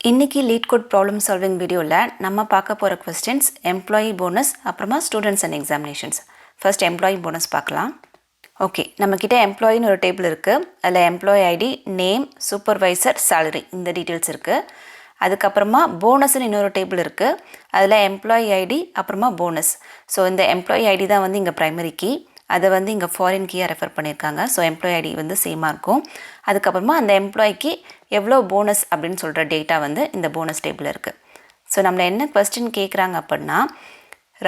இன்னைக்கு Leetcode problem solving வீடியோவில் நம்ம பார்க்க போகிற கொஸ்டின்ஸ் எம்ப்ளாயி போனஸ் அப்புறமா students and examinations. First employee bonus பார்க்கலாம். ஓகே, நம்மக்கிட்ட எம்ப்ளாயின்னு ஒரு டேபிள் இருக்குது. அதில் employee ID, name, supervisor, salary இந்த டீட்டெயில்ஸ் இருக்குது. அதுக்கப்புறமா போனஸ்ன்னு இன்னொரு டேபிள் இருக்குது. அதில் எம்ப்ளாயி ஐடி அப்புறமா போனஸ். ஸோ இந்த எம்ப்ளாயி ஐடி தான் வந்து இங்கே ப்ரைமரி கீ. அதை வந்து இங்கே ஃபாரின் கீயாக ரெஃபர் பண்ணியிருக்காங்க. ஸோ எம்ப்ளாயி ஐடி வந்து சேமாக இருக்கும். அதுக்கப்புறமா அந்த எம்ப்ளாய்க்கு எவ்வளோ போனஸ் அப்படின்னு சொல்கிற டேட்டா வந்து இந்த போனஸ் டேபிள் இருக்குது. ஸோ நம்மளை என்ன கொஸ்டின் கேட்குறாங்க அப்படின்னா,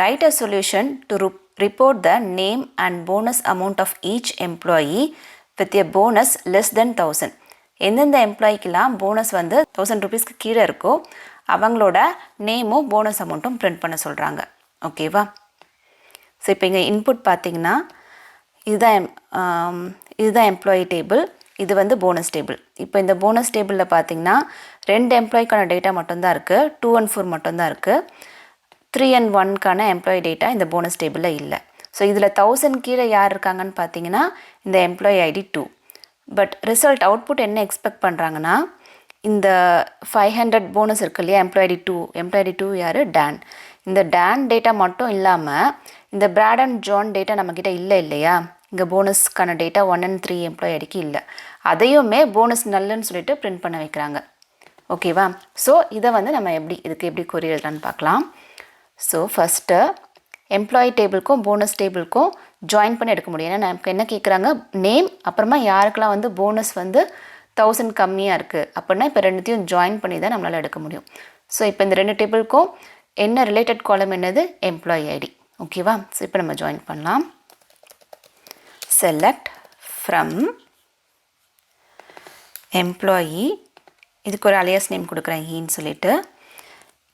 write a solution to report the name and bonus amount of each employee with a bonus less than 1000. எந்தெந்த எம்ப்ளாய்க்கெலாம் போனஸ் வந்து 1000 ருபீஸ்க்கு கீழே இருக்கோ அவங்களோட நேமும் போனஸ் அமௌண்ட்டும் பிரிண்ட் பண்ண சொல்கிறாங்க. ஓகேவா? ஸோ இப்போ இங்கே இன்புட் பார்த்தீங்கன்னா இதுதான் எம்ப்ளாயி டேபிள், இது வந்து போனஸ் டேபிள். இப்போ இந்த போனஸ் டேபிளில் பார்த்தீங்கன்னா 2 எம்ப்ளாய்க்கான டேட்டா மட்டும்தான் இருக்குது, 2 and 4 மட்டும்தான் இருக்குது. 3 and 1க்கான எம்ப்ளாயி டேட்டா இந்த போனஸ் டேபிளில் இல்லை. ஸோ இதில் 1000 கீழே யார் இருக்காங்கன்னு பார்த்தீங்கன்னா இந்த employee ID 2. But result output என்ன எக்ஸ்பெக்ட் பண்ணுறாங்கன்னா, இந்த 500 போனஸ் இருக்கு இல்லையா, எம்ப்ளாயி 2 யார்? டான். இந்த டான் டேட்டா மட்டும் இல்லாமல் இந்த பிராட் அண்ட் ஜான் டேட்டா நம்மக்கிட்ட இல்லையா, இங்கே போனஸ்க்கான டேட்டா 1 and 3 எம்ப்ளாயி ஐடிக்கு இல்லை. அதையுமே போனஸ் நல்லுன்னு சொல்லிட்டு பிரிண்ட் பண்ண வைக்கிறாங்க. ஓகேவா? ஸோ இதை வந்து நம்ம இதுக்கு எப்படி கொரி எழுதலான்னு பார்க்கலாம். ஸோ ஃபஸ்ட்டு எம்ப்ளாயி டேபிளுக்கும் போனஸ் டேபிளுக்கும் ஜாயின் பண்ணி எடுக்க முடியும். ஏன்னா நமக்கு என்ன கேட்குறாங்க, நேம் அப்புறமா யாருக்கெல்லாம் வந்து போனஸ் வந்து 1000 கம்மியாக இருக்குது அப்படின்னா இப்போ ரெண்டுத்தையும் ஜாயின் பண்ணி தான் நம்மளால் எடுக்க முடியும். ஸோ இப்போ இந்த 2 டேபிளுக்கும் என்ன ரிலேட்டட் காலம் என்னது? Employee ID. ஓகேவா? ஸோ இப்போ நம்ம ஜாயின் பண்ணலாம். செலக்ட் ஃப்ரம் எம்ப்ளாயி, இதுக்கு ஒரு அலியாஸ் நேம் கொடுக்குறேன் ஈன்னு சொல்லிட்டு.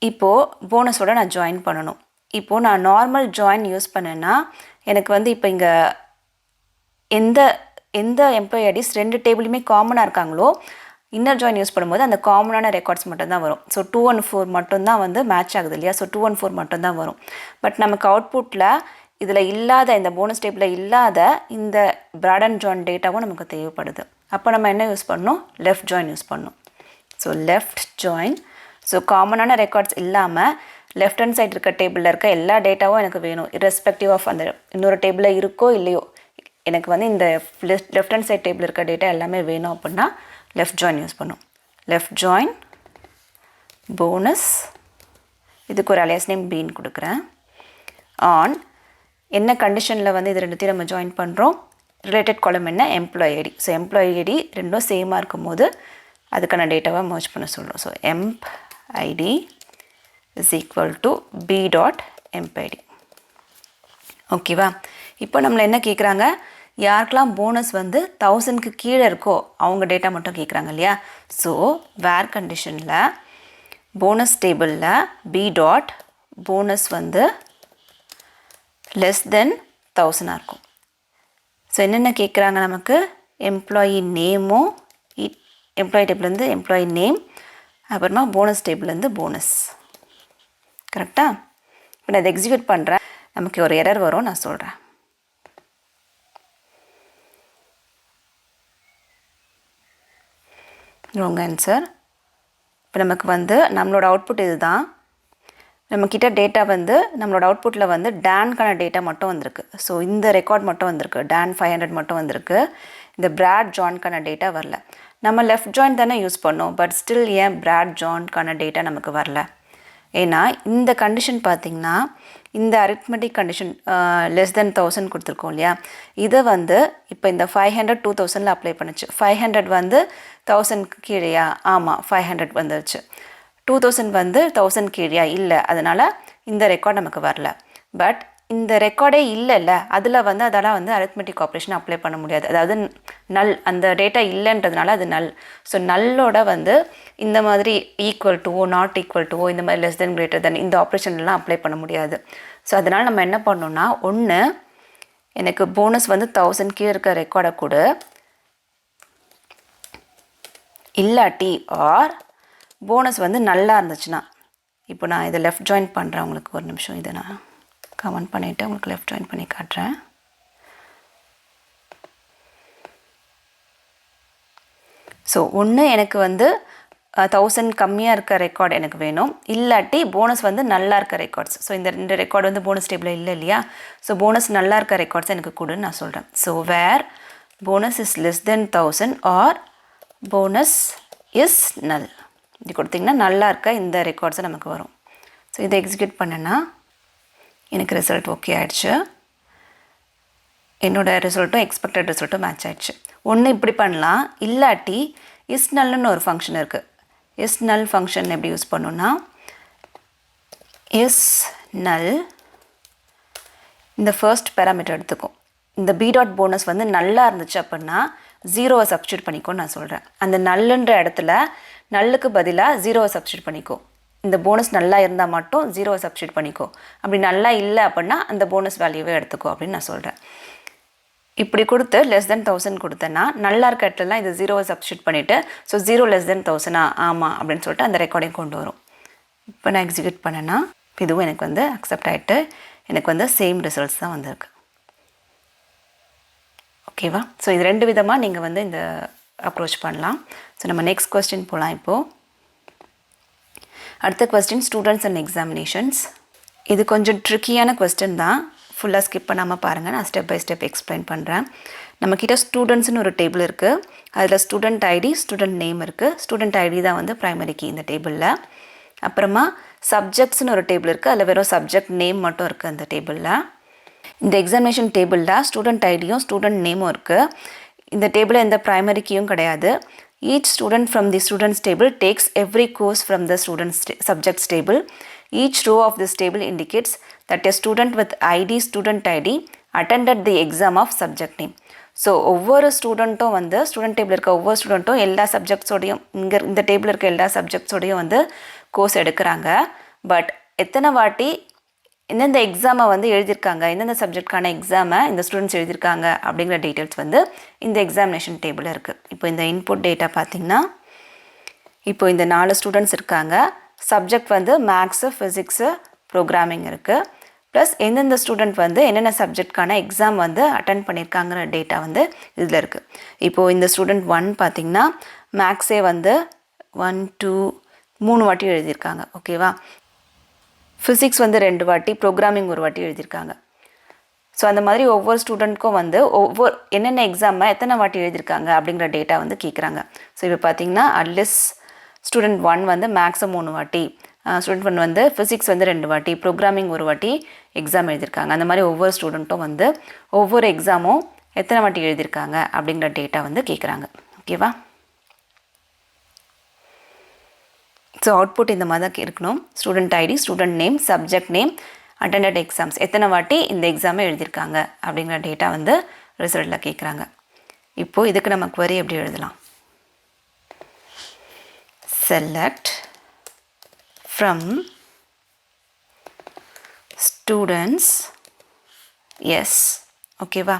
இப்போது போனஸோடு நான் ஜாயின் பண்ணணும். இப்போது நான் நார்மல் ஜாயின் யூஸ் பண்ணேன்னா எனக்கு வந்து இப்போ இங்கே எந்த எம்ப்ளாயி ஐடிஸ் 2 டேபிளுமே காமனாக இருக்காங்களோ இன்னர் ஜாயின் யூஸ் பண்ணும்போது அந்த காமனான ரெக்கார்ட்ஸ் மட்டும்தான் வரும். ஸோ 2 and 4 மட்டும்தான் வந்து மேட்ச் ஆகுது இல்லையா? ஸோ 2 and 4 மட்டும்தான் வரும். பட் நமக்கு அவுட்புட்டில் இதில் இல்லாத, இந்த போனஸ் டேபிளில் இல்லாத இந்த பிராட் அண்ட் ஜாயின் டேட்டாவும் நமக்கு தேவைப்படுது. அப்போ நம்ம என்ன யூஸ் பண்ணணும்? லெஃப்ட் ஜாயின் யூஸ் பண்ணணும். So left join. ஸோ காமனான ரெக்கார்ட்ஸ் இல்லாமல் லெஃப்ட் ஹேண்ட் சைட் இருக்க டேபிளில் இருக்க எல்லா டேட்டாவும் எனக்கு வேணும், இரஸ்பெக்டிவ் ஆஃப் அந்த இன்னொரு டேபிளில் இருக்கோ இல்லையோ. எனக்கு வந்து இந்த லெஃப்ட் ஹேண்ட் சைட் டேபிள் இருக்க டேட்டா எல்லாமே வேணும் அப்படின்னா லெஃப்ட் ஜாயின் யூஸ் பண்ணும். லெஃப்ட் ஜாயின் போனஸ், இதுக்கு ஒரு அலியாஸ் நேம் பீன்னு கொடுக்குறேன். ஆன் என்ன கண்டிஷனில் வந்து இது ரெண்டுத்தையும் நம்ம ஜாயின் பண்ணுறோம்? ரிலேட்டட் காலம் என்ன? Employee ID. So employee ID ரெண்டும் சேமாக இருக்கும் போது அதுக்கான டேட்டாவை மர்ஜ் பண்ண சொல்கிறோம். So emp ID is equal to b dot emp ID. ஓகேவா? இப்போ நம்மளை என்ன கேட்குறாங்க, யாருக்கெல்லாம் போனஸ் வந்து 1000க்கு கீழே இருக்கோ அவங்க டேட்டா மட்டும் கேட்குறாங்க இல்லையா? ஸோ வேர் கண்டிஷனில் போனஸ் டேபிளில் பி டாட் போனஸ் வந்து லெஸ் தென் 1000 இருக்கும். ஸோ என்னென்ன கேட்குறாங்க நமக்கு? எம்ப்ளாயி நேமும், எம்ப்ளாயி டேபிள்லேருந்து எம்ப்ளாயி நேம், அப்புறமா போனஸ் டேபிள்லேருந்து போனஸ். கரெக்டாக? இப்போ நான் இதை எக்ஸிக்யூட் பண்ணுறேன், நமக்கு ஒரு எரர் வரும், நான் சொல்கிறேன். Wrong answer. இப்போ நமக்கு வந்து நம்மளோட அவுட்புட் இது தான். நம்மக்கிட்ட டேட்டா வந்து நம்மளோட அவுட்புட்டில் வந்து டான்கான டேட்டா மட்டும் வந்திருக்கு. ஸோ இந்த ரெக்கார்ட் மட்டும் வந்திருக்கு, டான் 500 மட்டும் வந்திருக்கு. இந்த பிராட் ஜான்கான டேட்டா வரல. நம்ம லெஃப்ட் ஜாயின் தானே யூஸ் பண்ணோம், பட் ஸ்டில் ஏன் பிராட் ஜான்கான டேட்டா நமக்கு வரல? ஏன்னா இந்த கண்டிஷன் பார்த்திங்கன்னா, இந்த அரித்மெட்டிக் கண்டிஷன் லெஸ் தென் 1000 கொடுத்துருக்கோம் இல்லையா, இதை வந்து இப்போ இந்த 500 2000 அப்ளை பண்ணுச்சு. 500 வந்து 1000க்கு கீழேயா? ஆமாம், 500 வந்துருச்சு. 2000 வந்து 1000 கீழேயா? இல்லை. அதனால் இந்த ரெக்கார்ட் நமக்கு வரல. பட் இந்த ரெக்கார்டே இல்லைல்ல, அதில் வந்து அதெல்லாம் வந்து அரித்மெட்டிக் ஆப்ரேஷன் அப்ளை பண்ண முடியாது. அதாவது நல், அந்த டேட்டா இல்லைன்றதுனால அது நல். ஸோ நல்லோட வந்து இந்த மாதிரி ஈக்குவல் டுவோ நாட் ஈக்குவல் டுவோ இந்த மாதிரி லெஸ் தென் கிரேட்டர் தென் இந்த ஆப்ரேஷன்லாம் அப்ளை பண்ண முடியாது. ஸோ அதனால் நம்ம என்ன பண்ணோம்னா, ஒன்று எனக்கு போனஸ் வந்து 1000 கீழே இருக்க ரெக்கார்டை கூட, இல்லாட்டி ஆர் போனஸ் வந்து நல்லா இருந்துச்சுன்னா. இப்போ நான் இதை லெஃப்ட் ஜாயின் பண்ணுறேன், உங்களுக்கு ஒரு நிமிஷம் இதை நான் கமெண்ட் பண்ணிவிட்டு உங்களுக்கு லெஃப்ட் ஜாயின் பண்ணி காட்டுறேன். ஸோ ஒன்று எனக்கு வந்து 1000 கம்மியாக இருக்க ரெக்கார்டு எனக்கு வேணும், இல்லாட்டி போனஸ் வந்து நல்லா இருக்க ரெக்கார்ட்ஸ். ஸோ இந்த 2 ரெக்கார்டு வந்து போனஸ் டேபிளில் இல்லை இல்லையா, ஸோ போனஸ் நல்லா இருக்க ரெக்கார்ட்ஸ் எனக்கு கொடுன்னு நான் சொல்கிறேன். So where bonus is less than 1000 or bonus is null, இது கொடுத்திங்கன்னா நல்லா இருக்க இந்த ரெக்கார்ட்ஸை நமக்கு வரும். ஸோ இதை எக்ஸிக்யூட் பண்ணேன்னா எனக்கு ரிசல்ட் ஓகே ஆகிடுச்சு. என்னோடய ரிசல்ட்டும் எக்ஸ்பெக்டட் ரிசல்ட்டும் மேட்ச் ஆகிடுச்சு. ஒன்று இப்படி பண்ணலாம், இல்லாட்டி இஸ் நல்னு ஒரு ஃபங்க்ஷன் இருக்குது. இஸ் நல் ஃபங்க்ஷன் எப்படி யூஸ் பண்ணணும்னா, இஸ் நல் இந்த ஃபர்ஸ்ட் பேராமீட்டர் எடுத்துக்கும். இந்த பி டாட் போனஸ் வந்து நல்லா இருந்துச்சு அப்படின்னா 0வை சப்ஸ்டியூட் பண்ணிக்கோன்னு நான் சொல்கிறேன். அந்த நல்லுன்ற இடத்துல நல்லுக்கு பதிலாக 0வை சப்ஸ்டியூட் பண்ணிக்கோ. இந்த போனஸ் நல்லா இருந்தால் மட்டும் 0வை சப்ஸ்டியூட் பண்ணிக்கோ. அப்படி நல்லா இல்லை அப்படின்னா அந்த போனஸ் வேல்யூவே எடுத்துக்கோ அப்படின்னு நான் சொல்கிறேன். இப்படி கொடுத்து லெஸ் தென் 1000 கொடுத்தேன்னா நல்லா இருக்க இடத்துலலாம் இது 0வை சப்ஸ்டியூட் பண்ணிவிட்டு ஸோ 0 லெஸ் தென் 1000 ஆமாம் அப்படின்னு சொல்லிட்டு அந்த ரெக்கார்டையும் கொண்டு வரும். இப்போ நான் எக்ஸிக்யூட் பண்ணேன்னா இதுவும் எனக்கு வந்து அக்செப்ட் ஆகிட்டு எனக்கு வந்து சேம் ரிசல்ட்ஸ் தான் வந்திருக்கு. ஓகேவா? ஸோ இது 2 விதமாக நீங்கள் வந்து இந்த அப்ரோச் பண்ணலாம். ஸோ நம்ம நெக்ஸ்ட் கொஸ்டின் போகலாம். இப்போது அடுத்த கொஸ்டின் ஸ்டூடெண்ட்ஸ் அண்ட் எக்ஸாமினேஷன்ஸ். இது கொஞ்சம் ட்ரிக்கியான கொஸ்டின் தான், ஃபுல்லாக ஸ்கிப் பண்ணாமல் பாருங்கள், நான் ஸ்டெப் பை ஸ்டெப் எக்ஸ்பிளைன் பண்ணுறேன். நம்மக்கிட்ட ஸ்டூடெண்ட்ஸ்னு ஒரு டேபிள் இருக்குது, அதில் ஸ்டூடெண்ட் ஐடி ஸ்டூடெண்ட் நேம் இருக்குது. ஸ்டூடெண்ட் ஐடி தான் வந்து ப்ரைமரி கீ இந்த டேபிளில். அப்புறமா சப்ஜெக்ட்ஸ்னு ஒரு டேபிள் இருக்குது, அதில் வெறும் சப்ஜெக்ட் நேம் மட்டும் இருக்குது அந்த டேபிளில். இந்த எக்ஸாமினேஷன் டேபிளில் ஸ்டூடெண்ட் ஐடியும் ஸ்டூடெண்ட் நேமும் இருக்குது. இந்த டேபிளில் எந்த ப்ரைமரி கீயும் கிடையாது. Each student from the students table takes every course from the subjects table. Each row of this table indicates that a student with student ID attended the exam of subject name. So ஒவ்வொரு ஸ்டூடெண்ட்டும் வந்து student table இருக்க ஒவ்வொரு ஸ்டூடெண்ட்டும் எல்லா சப்ஜெக்ட்ஸோடையும் இந்த table இருக்க எல்லா சப்ஜெக்ட்ஸோடையும் வந்து course எடுக்கிறாங்க. பட் எத்தனை வாட்டி எந்தெந்த எக்ஸாமை வந்து எழுதியிருக்காங்க, எந்தெந்த சப்ஜெக்ட்கான எக்ஸாமை இந்த ஸ்டூடெண்ட்ஸ் எழுதியிருக்காங்க அப்படிங்கிற டீட்டெயில்ஸ் வந்து இந்த எக்ஸாமினேஷன் டேபிளில் இருக்குது. இப்போ இந்த இன்புட் டேட்டா பார்த்திங்கன்னா, இப்போ இந்த 4 ஸ்டூடெண்ட்ஸ் இருக்காங்க. சப்ஜெக்ட் வந்து மேக்ஸு, ஃபிசிக்ஸு, ப்ரோக்ராமிங் இருக்குது. ப்ளஸ் எந்தெந்த ஸ்டூடெண்ட் வந்து என்னென்ன சப்ஜெக்ட்கான எக்ஸாம் வந்து அட்டன் பண்ணியிருக்காங்கிற டேட்டா வந்து இதில் இருக்குது. இப்போது இந்த ஸ்டூடெண்ட் 1 பார்த்திங்கன்னா மேக்ஸே வந்து 1 2 3 வாட்டி எழுதியிருக்காங்க. ஓகேவா? ஃபிசிக்ஸ் வந்து 2 வாட்டி, ப்ரோக்ராமிங் 1 வாட்டி எழுதியிருக்காங்க. ஸோ அந்த மாதிரி ஒவ்வொரு ஸ்டூடெண்ட்க்கும் வந்து என்னென்ன எக்ஸாமை எத்தனை வாட்டி எழுதியிருக்காங்க அப்படிங்கிற டேட்டா வந்து கேட்குறாங்க. ஸோ இப்போ பார்த்தீங்கன்னா அட்லீஸ்ட் ஸ்டூடெண்ட் 1 வந்து மேக்ஸை 3 வாட்டி, ஸ்டூடெண்ட் 1 வந்து ஃபிசிக்ஸ் வந்து 2 வாட்டி, ப்ரோக்ராமிங் 1 வாட்டி எக்ஸாம் எழுதியிருக்காங்க. அந்த மாதிரி ஒவ்வொரு ஸ்டூடெண்ட்டும் வந்து ஒவ்வொரு எக்ஸாமும் எத்தனை வாட்டி எழுதியிருக்காங்க அப்படிங்கிற டேட்டா வந்து கேட்குறாங்க. ஓகேவா? ஸோ அவுட்புட் இந்த மாதிரி தான் இருக்கணும். Student ID, student name, subject name, attended exams, எத்தனை வாட்டி இந்த எக்ஸாமை எழுதியிருக்காங்க அப்படிங்கிற டேட்டா வந்து ரிசல்ட்டில் கேட்குறாங்க. இப்போது இதுக்கு நம்ம query எப்படி எழுதலாம்? Select from students yes. ஓகேவா?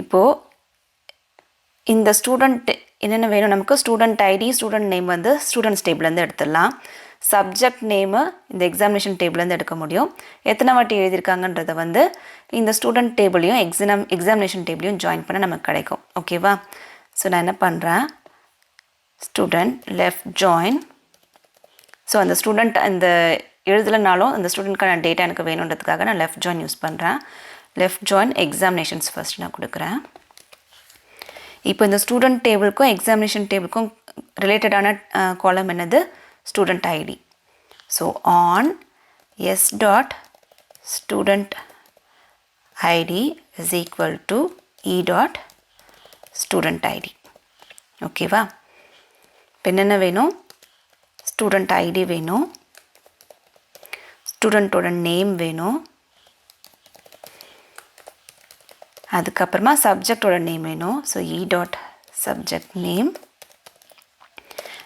இப்போது இந்த ஸ்டூடெண்ட் என்னென்ன வேணும் நமக்கு? ஸ்டூடெண்ட் ஐடி, ஸ்டூடெண்ட் நேம் வந்து ஸ்டூடெண்ட்ஸ் டேபிள்லேருந்து எடுத்துடலாம். சப்ஜெக்ட் நேமு இந்த எக்ஸாமினேஷன் டேபிள்லேருந்து எடுக்க முடியும். எத்தனை வாட்டி எழுதியிருக்காங்கன்றதை வந்து இந்த ஸ்டூடெண்ட் டேபிளையும் எக்ஸாமினேஷன் டேபிளையும் ஜாயின் பண்ண நமக்கு கிடைக்கும். ஓகேவா? ஸோ நான் என்ன பண்ணுறேன், ஸ்டூடெண்ட் லெஃப்ட் ஜாயின். ஸோ அந்த ஸ்டூடெண்ட் அந்த எழுதலைனாலும் அந்த ஸ்டூடெண்ட்கான டேட்டா எனக்கு வேணுன்றதுக்காக நான் லெஃப்ட் ஜாயின் யூஸ் பண்ணுறேன். லெஃப்ட் ஜாயின் எக்ஸாமினேஷன்ஸ் ஃபர்ஸ்ட் நான் கொடுக்குறேன். இப்போ இந்த ஸ்டூடெண்ட் டேபிளுக்கும் எக்ஸாமினேஷன் டேபிளுக்கும் ரிலேட்டடான காலம் என்னது? Student ID. So on s dot student ID is equal to e dot student ID. ஓகேவா? இப்போ என்னென்ன வேணும்? ஸ்டூடெண்ட் ஐடி வேணும், ஸ்டூடெண்ட்டோட நேம் வேணும், அதுக்கப்புறமா சப்ஜெக்டோட நேம் வேணும். ஸோ இ டாட் சப்ஜெக்ட் நேம்.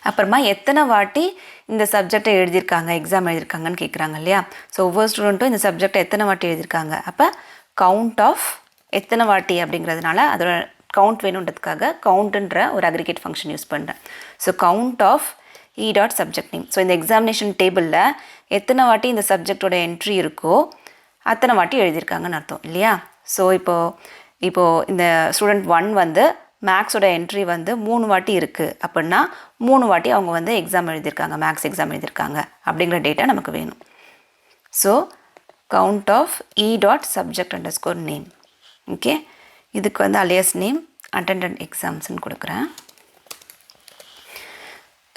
அப்புறமா எத்தனை வாட்டி இந்த சப்ஜெக்டை எழுதியிருக்காங்க, எக்ஸாம் எழுதியிருக்காங்கன்னு கேட்குறாங்க இல்லையா? ஸோ ஒவ்வொரு ஸ்டூடெண்ட்டும் இந்த சப்ஜெக்டை எத்தனை வாட்டி எழுதியிருக்காங்க. அப்போ கவுண்ட் ஆஃப் எத்தனை வாட்டி அப்படிங்கிறதுனால அதோட கவுண்ட் வேணுன்றதுக்காக கவுண்ட்டுன்ற ஒரு அக்ரிகேட் ஃபங்க்ஷன் யூஸ் பண்ணுறேன். So count of e dot subject name. So இந்த எக்ஸாமினேஷன் டேபிளில் எத்தனை வாட்டி இந்த சப்ஜெக்டோட என்ட்ரி இருக்கோ அத்தனை வாட்டி எழுதியிருக்காங்கன்னு அர்த்தம் இல்லையா? ஸோ இப்போது இந்த ஸ்டூடெண்ட் 1 வந்து மேக்ஸோட என்ட்ரி வந்து 3 வாட்டி இருக்குது அப்படின்னா 3 வாட்டி அவங்க வந்து எக்ஸாம் எழுதியிருக்காங்க, மேக்ஸ் எக்ஸாம் எழுதியிருக்காங்க அப்படிங்கிற டேட்டா நமக்கு வேணும். So count of e.subject_name. Okay, இதுக்கு வந்து alias name attended examsன்னு கொடுக்குறேன்.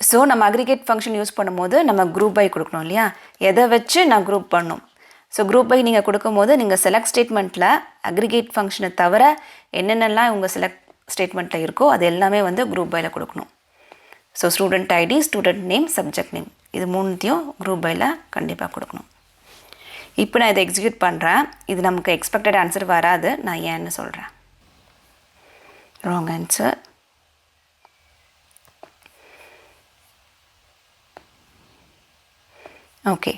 ஸோ நம்ம அக்ரிகேட் ஃபங்க்ஷன் யூஸ் பண்ணும்போது நம்ம குரூப் பை கொடுக்கணும் இல்லையா, எதை வச்சு நான் குரூப் பண்ணணும். ஸோ குரூப் பை நீங்கள் கொடுக்கும்போது நீங்கள் செலக்ட் ஸ்டேட்மெண்ட்டில் அக்ரிகேட் ஃபங்க்ஷனை தவிர என்னென்னலாம் உங்கள் செலக்ட் ஸ்டேட்மெண்ட்டில் இருக்கோ அது எல்லாமே வந்து குரூப் பையில் கொடுக்கணும். So student ID, student name, subject name, இது மூணுத்தையும் குரூப் பையில் கண்டிப்பாக கொடுக்கணும். இப்போ நான் இதை எக்ஸிக்யூட் பண்ணுறேன். இது நமக்கு எக்ஸ்பெக்டட் ஆன்சர் வராது. நான் ஏன்னு சொல்கிறேன். Wrong answer. ஓகே,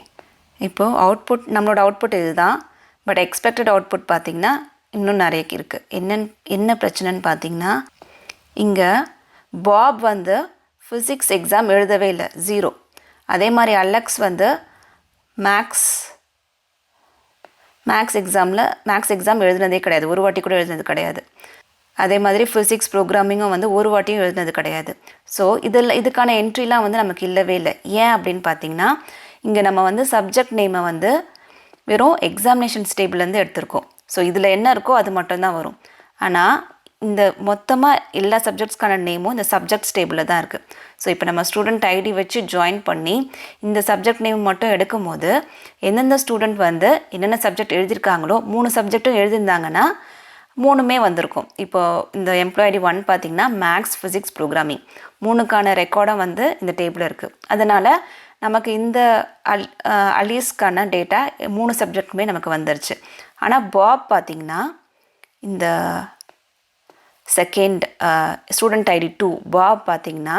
இப்போது அவுட்புட், நம்மளோட அவுட்புட் இது தான். பட் எக்ஸ்பெக்டட் அவுட்புட் பார்த்திங்கன்னா இன்னும் நிறைய இருக்குது. என்ன பிரச்சனைன்னு பார்த்திங்கன்னா, இங்கே பாப் வந்து ஃபிசிக்ஸ் எக்ஸாம் எழுதவே இல்லை, 0. அதே மாதிரி அலெக்ஸ் வந்து மேக்ஸ் எக்ஸாம் எழுதுனதே கிடையாது, ஒரு வாட்டி கூட எழுதுனது கிடையாது. அதே மாதிரி ஃபிசிக்ஸ் ப்ரோக்ராமிங்கும் வந்து ஒரு வாட்டியும் எழுதுனது கிடையாது. ஸோ இதுக்கான என்ட்ரிலாம் வந்து நமக்கு இல்லவே இல்லை. ஏன் அப்படின்னு பார்த்தீங்கன்னா, இங்கே நம்ம வந்து சப்ஜெக்ட் நேமை வந்து வெறும் எக்ஸாமினேஷன்ஸ் டேபிள்லேருந்து எடுத்திருக்கோம். ஸோ இதில் என்ன இருக்கோ அது மட்டும்தான் வரும். ஆனால் இந்த மொத்தமாக எல்லா சப்ஜெக்ட்ஸ்க்கான நேமும் இந்த சப்ஜெக்ட்ஸ் டேபிளில் தான் இருக்குது. ஸோ இப்போ நம்ம ஸ்டூடெண்ட் ஐடி வச்சு ஜாயின் பண்ணி இந்த சப்ஜெக்ட் நேம் மட்டும் எடுக்கும் போது எந்தெந்த ஸ்டூடெண்ட் வந்து என்னென்ன சப்ஜெக்ட் எழுதியிருக்காங்களோ 3 சப்ஜெக்ட்டும் எழுதியிருந்தாங்கன்னா 3மே வந்திருக்கும். இப்போது இந்த எம்ப்ளாய் ஐடி 1 பார்த்திங்கன்னா மேக்ஸ், ஃபிசிக்ஸ், ப்ரோக்ராமிங் 3க்கான ரெக்கார்டும் வந்து இந்த டேபிளில் இருக்குது. அதனால் நமக்கு இந்த அலீஸ்க்கான டேட்டா 3 சப்ஜெக்ட்டுமே நமக்கு வந்துருச்சு. ஆனால் பாப் பார்த்திங்கன்னா இந்த செகண்ட் ஸ்டூடெண்ட் ஐடி 2 பாப் பார்த்திங்கன்னா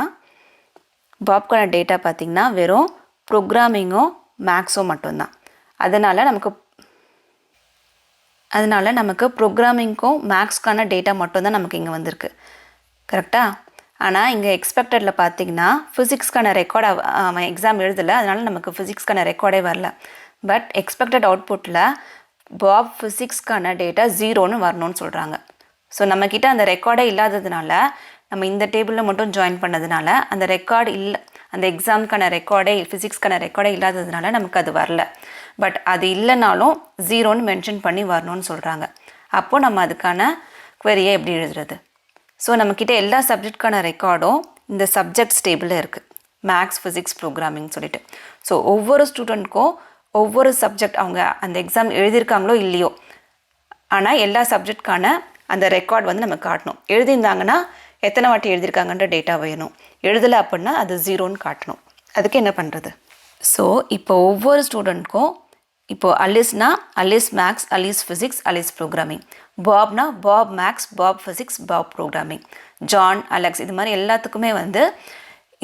பாப்க்கான டேட்டா பார்த்திங்கன்னா வெறும் ப்ரோக்ராமிங்கும் மேக்ஸும் மட்டும்தான். அதனால் நமக்கு ப்ரோக்ராமிங்க்கும் மேக்ஸ்க்கான டேட்டா மட்டும்தான் நமக்கு இங்கே வந்திருக்கு. கரெக்டாக? ஆனால் இங்கே எக்ஸ்பெக்டடில் பார்த்திங்கன்னா ஃபிசிக்ஸ்க்கான ரெக்கார்டு அவன் எக்ஸாம் எழுதலை, அதனால் நமக்கு ஃபிசிக்ஸ்க்கான ரெக்கார்டே வரல. பட் எக்ஸ்பெக்டட் அவுட்புட்டில் பாப் ஃபிசிக்ஸ்க்கான டேட்டா 0ன்னு வரணும்னு சொல்கிறாங்க. ஸோ நம்மக்கிட்ட அந்த ரெக்கார்டே இல்லாததுனால நம்ம இந்த டேபிளில் மட்டும் ஜாயின் பண்ணதுனால அந்த ரெக்கார்டு இல்லை, அந்த எக்ஸாமுக்கான ரெக்கார்டே ஃபிசிக்ஸ்க்கான ரெக்கார்டே இல்லாததுனால நமக்கு அது வரல. பட் அது இல்லைனாலும் 0ன்னு மென்ஷன் பண்ணி வரணும்னு சொல்கிறாங்க. அப்போது நம்ம அதுக்கான குவரியை எப்படி எழுதுறது? ஸோ நம்மக்கிட்ட எல்லா சப்ஜெக்ட்கான ரெக்கார்டும் இந்த சப்ஜெக்ட்ஸ் டேபிளில் இருக்குது, மேக்ஸ், ஃபிசிக்ஸ், ப்ரோக்ராமிங் சொல்லிட்டு. ஸோ ஒவ்வொரு ஸ்டூடெண்ட்க்கும் ஒவ்வொரு சப்ஜெக்ட் அவங்க அந்த எக்ஸாம் எழுதியிருக்காங்களோ இல்லையோ, ஆனால் எல்லா சப்ஜெக்ட்கான அந்த ரெக்கார்ட் வந்து நம்ம காட்டணும். எழுதியிருந்தாங்கன்னா எத்தனை வாட்டி எழுதியிருக்காங்கன்ற டேட்டா வேணும். எழுதலை அப்படின்னா அது 0ன்னு காட்டணும். அதுக்கு என்ன பண்ணுறது? ஸோ இப்போ ஒவ்வொரு ஸ்டூடெண்ட்க்கும் இப்போது அலிஸ்னா Alice maths, Alice physics, Alice programming. பாப்னா Bob maths, Bob physics, Bob programming. John, Alex, இது மாதிரி எல்லாத்துக்குமே வந்து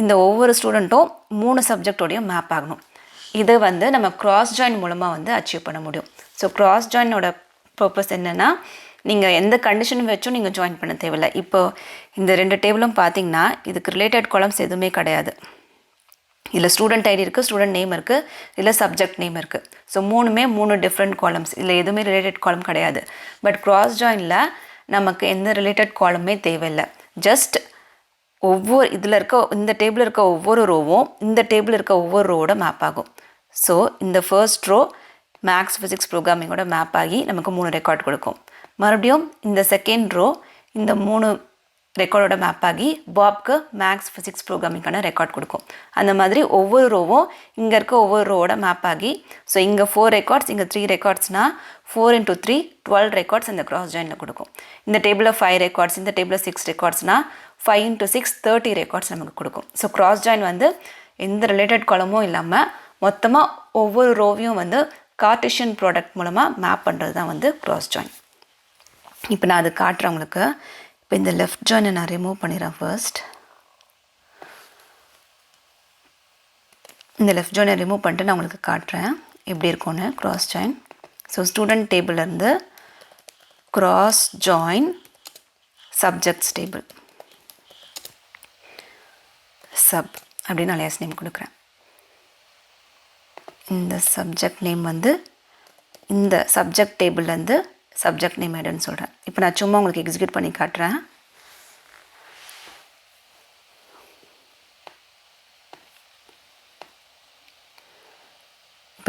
இந்த ஒவ்வொரு ஸ்டூடெண்ட்டும் 3 சப்ஜெக்டோடையும் மேப் ஆகணும். இதை வந்து நம்ம கிராஸ் ஜாயின் மூலமாக வந்து அச்சீவ் பண்ண முடியும். ஸோ கிராஸ் ஜாயினோட பர்பஸ் என்னென்னா, நீங்கள் எந்த கண்டிஷன் வச்சும் நீங்கள் ஜாயின் பண்ண தேவையில்லை. இப்போது இந்த 2 டேபிளும் பார்த்தீங்கன்னா இதுக்கு ரிலேட்டட் காலம்ஸ் எதுவுமே கிடையாது. இதில் ஸ்டூடெண்ட் ஐடி இருக்குது, ஸ்டூடெண்ட் நேம் இருக்குது, இதில் சப்ஜெக்ட் நேம் இருக்குது. ஸோ 3 டிஃப்ரெண்ட் காலம்ஸ், இதில் எதுவுமே ரிலேட்டட் காலம் கிடையாது. பட் கிராஸ் ஜாயினில் நமக்கு எந்த ரிலேட்டட் காலமே தேவையில்லை. ஜஸ்ட் ஒவ்வொரு இதில் இருக்க இந்த டேபிளில் இருக்க ஒவ்வொரு ரோவும் இந்த டேபிளில் இருக்க ஒவ்வொரு ரோவோட மேப் ஆகும். ஸோ இந்த ஃபர்ஸ்ட் ரோ மேக்ஸ், ஃபிசிக்ஸ், ப்ரோக்ராமிங்கோட மேப் ஆகி நமக்கு 3 ரெக்கார்ட் கொடுக்கும். மறுபடியும் இந்த செகண்ட் ரோ இந்த 3 ரெக்கார்டோட மேப் ஆகி பாப்க்கு மேக்ஸ், ஃபிசிக்ஸ், ப்ரோக்ராமிங்கான ரெக்கார்ட் கொடுக்கும். அந்த மாதிரி ஒவ்வொரு ரோவும் இங்கே இருக்க ஒவ்வொரு ரோவோட மேப் ஆகி, ஸோ இங்கே 4 ரெக்கார்ட்ஸ், இங்கே 3 ரெக்கார்ட்ஸ்னால் 4 × 3 12 ரெக்கார்ட்ஸ் இந்த கிராஸ் ஜாயினில் கொடுக்கும். இந்த டேபிளில் 5 ரெக்கார்ட்ஸ், இந்த டேபிளில் 6 ரெக்கார்ட்ஸ்னால் 5 × 6 30 ரெக்கார்ட்ஸ் நமக்கு கொடுக்கும். ஸோ கிராஸ் ஜாயின் வந்து எந்த ரிலேட்டட் காலமும் இல்லாமல் மொத்தமாக ஒவ்வொரு ரோவையும் வந்து கார்ட்டீசியன் ப்ராடக்ட் மூலமாக மேப் பண்ணுறது தான் வந்து கிராஸ் ஜாயின். இப்போ நான் அது காட்டுறேன் உங்களுக்கு. இப்போ இந்த லெஃப்ட் ஜாயினை நான் ரிமூவ் பண்ணிடுறேன். ஃபர்ஸ்ட் இந்த லெஃப்ட் ஜாயினை ரிமூவ் பண்ணிட்டு நான் உங்களுக்கு காட்டுறேன் எப்படி இருக்கும்னு கிராஸ் ஜாயின். ஸோ ஸ்டூடெண்ட் டேபிள்லேருந்து cross join subjects table sub அப்படின்னு அலையாஸ் நேம் கொடுக்குறேன். இந்த சப்ஜெக்ட் நேம் வந்து இந்த சப்ஜெக்ட் டேபிள்லேருந்து சப்ஜெக்ட் நேம் எடுன்னு சொல்கிறேன். இப்போ நான் சும்மா உங்களுக்கு எக்ஸிக்யூட் பண்ணி காட்டுறேன்.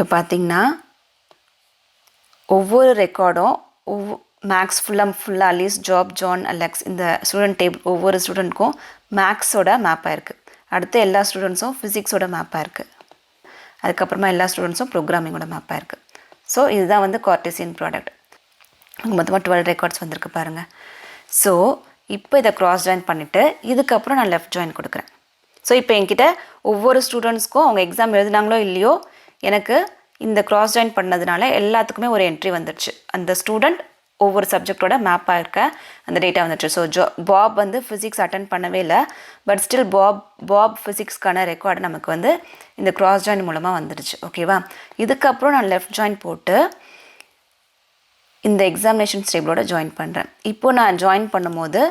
இப்போ பார்த்தீங்கன்னா ஒவ்வொரு ரெக்கார்டும் மேக்ஸ் ஃபுல்லாக அலீஸ், ஜாப், ஜான், அலெக்ஸ் இந்த ஸ்டூடெண்ட் டேபிள் ஒவ்வொரு ஸ்டூடெண்ட்க்கும் மேக்ஸோட மேப்பாக இருக்குது. அடுத்து எல்லா ஸ்டூடெண்ட்ஸும் ஃபிசிக்ஸோட மேப்பாக இருக்குது. அதுக்கப்புறமா எல்லா ஸ்டூடெண்ட்ஸும் ப்ரோக்ராமிங்கோட மேப்பாக இருக்குது. ஸோ இதுதான் வந்து கார்ட்டீசியன் ப்ராடக்ட். மொத்தமாக 12 ரெக்கார்ட்ஸ் வந்திருக்கு பாருங்கள். ஸோ இப்போ இதை க்ராஸ் ஜாயின் பண்ணிவிட்டு இதுக்கப்புறம் நான் லெஃப்ட் ஜாயின் கொடுக்குறேன். ஸோ இப்போ என்கிட்ட ஒவ்வொரு ஸ்டூடெண்ட்ஸ்க்கும் அவங்க எக்ஸாம் எழுதினாங்களோ இல்லையோ எனக்கு இந்த க்ராஸ் ஜாயின் பண்ணதுனால எல்லாத்துக்குமே ஒரு என்ட்ரி வந்துடுச்சு. அந்த ஸ்டூடெண்ட் ஒவ்வொரு சப்ஜெக்டோட மேப்பாக இருக்க அந்த டேட்டா வந்துடுச்சு. ஸோ பாப் வந்து ஃபிசிக்ஸ் அட்டன் பண்ணவே இல்லை, பட் ஸ்டில் பாப் ஃபிசிக்ஸ்க்கான ரெக்கார்டு நமக்கு வந்து இந்த க்ராஸ் ஜாயின் மூலமாக வந்துடுச்சு. ஓகேவா? இதுக்கப்புறம் நான் லெஃப்ட் ஜாயின் போட்டு இந்த எக்ஸாமினேஷன் டேபிளோட ஜாயின் பண்ணுறேன். இப்போது நான் ஜாயின் பண்ணும்போது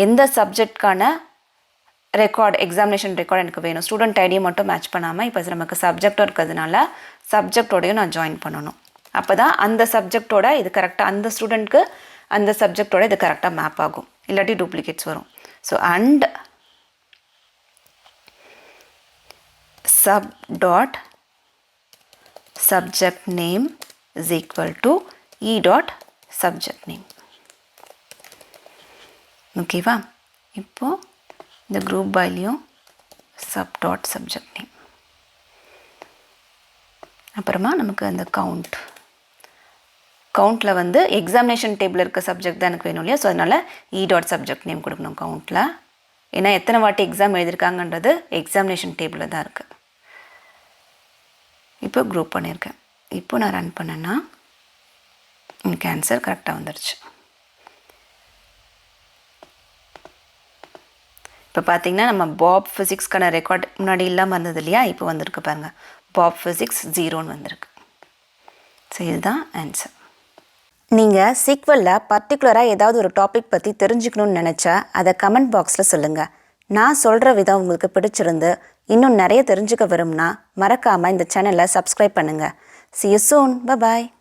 எந்த சப்ஜெக்ட்கான ரெக்கார்டு எக்ஸாமினேஷன் ரெக்கார்டு எனக்கு வேணும், ஸ்டூடெண்ட் ஐடியை மட்டும் மேட்ச் பண்ணாமல் இப்போ நமக்கு சப்ஜெக்டும் இருக்கிறதுனால சப்ஜெக்டோடையும் நான் ஜாயின் பண்ணணும். அப்போ தான் அந்த சப்ஜெக்டோட இது கரெக்டாக அந்த ஸ்டூடெண்ட்க்கு அந்த சப்ஜெக்டோட இது கரெக்டாக மேப் ஆகும், இல்லாட்டி டூப்ளிகேட்ஸ் வரும். So and sub dot subject name is equal to e dot subject name. ஓகேவா? இப்போது இந்த group பைலையும் sub dot subject name. அப்புறமா நமக்கு அந்த கவுண்டில் வந்து எக்ஸாமினேஷன் டேபிள் இருக்க சப்ஜெக்ட் தான் எனக்கு வேணும் இல்லையா? ஸோ அதனால் இ டாட் சப்ஜெக்ட் நேம் கொடுக்கணும் கவுண்டில். ஏன்னா எத்தனை வாட்டி எக்ஸாம் எழுதியிருக்காங்கன்றது எக்ஸாமினேஷன் டேபிளில் தான் இருக்குது. இப்போ குரூப் பண்ணியிருக்கேன். இப்போ நான் ரன் பண்ணேன்னா எனக்கு ஆன்சர் கரெக்டாக வந்துடுச்சு. இப்போ பார்த்தீங்கன்னா நம்ம பாப் ஃபிசிக்ஸ்க்கான ரெக்கார்ட் முன்னாடி இல்லாமல் இருந்தது இல்லையா? இப்போ வந்திருக்கு பாருங்கள், பாப் ஃபிசிக்ஸ் 0ன்னு வந்திருக்கு. ஸோ இதுதான் ஆன்சர். நீங்கள் சீக்வலில் பர்டிகுலராக ஏதாவது ஒரு டாபிக் பற்றி தெரிஞ்சுக்கணுன்னு நினச்சா அதை கமெண்ட் பாக்ஸில் சொல்லுங்கள். நான் சொல்கிற விதம் உங்களுக்கு பிடிச்சிருந்து இன்னும் நிறைய தெரிஞ்சுக்க விரும்புனா மறக்காமல் இந்த சேனலை சப்ஸ்கிரைப் பண்ணுங்கள். See you soon. Bye bye.